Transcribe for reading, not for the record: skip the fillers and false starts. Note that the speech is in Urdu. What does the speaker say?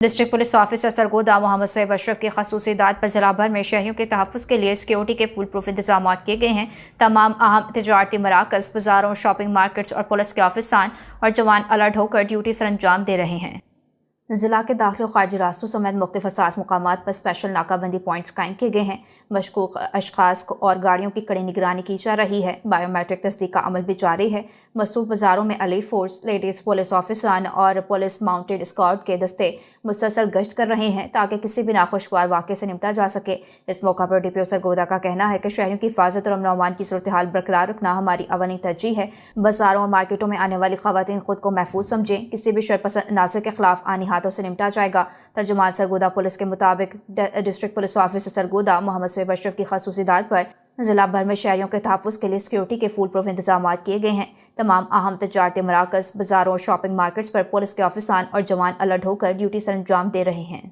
ڈسٹرکٹ پولیس آفیسر سرگودا محمد سعید اشرف کی خصوصی دعوت پر ضلع بھر میں شہریوں کے تحفظ کے لیے سیکیورٹی کے فول پروف انتظامات کیے گئے ہیں۔ تمام اہم تجارتی مراکز، بازاروں، شاپنگ مارکیٹس اور پولیس کے آفیسران اور جوان الرٹ ہو کر ڈیوٹی سر انجام دے رہے ہیں۔ ضلع کے داخلی و خارجی راستوں سمیت مختلف حساس مقامات پر اسپیشل ناکہ بندی پوائنٹس قائم کیے گئے ہیں۔ مشکوک اشخاص اور گاڑیوں کی کڑی نگرانی کی جا رہی ہے۔ بائیو میٹرک تصدیق کا عمل بھی جاری ہے۔ مصروف بازاروں میں ایلیٹ فورس، لیڈیز پولیس آفیسران اور پولیس ماؤنٹڈ اسکواڈ کے دستے مسلسل گشت کر رہے ہیں تاکہ کسی بھی ناخوشگوار واقعے سے نمٹا جا سکے۔ اس موقع پر ڈی پی او سرگودا کا کہنا ہے کہ شہریوں کی حفاظت اور امن و امان کی صورتحال برقرار رکھنا ہماری اولین ترجیح ہے۔ بازاروں اور مارکیٹوں میں آنے والی خواتین خود کو محفوظ سمجھیں۔ کسی بھی شرپسند عناصر کے خلاف آنی ہاتھوں سے نمٹا جائے گا۔ ترجمان سرگودا پولیس کے مطابق ڈسٹرکٹ پولیس آفیسر سرگودا محمد سعید اشرف کی خصوصی دعوت پر ضلع بھر میں شہریوں کے تحفظ کے لیے سیکیورٹی کے فول پروف انتظامات کیے گئے ہیں۔ تمام اہم تجارتی مراکز، بازاروں اور شاپنگ مارکیٹس پر پولیس کے آفیسران اور جوان الرٹ ہو کر ڈیوٹی سر انجام دے رہے ہیں۔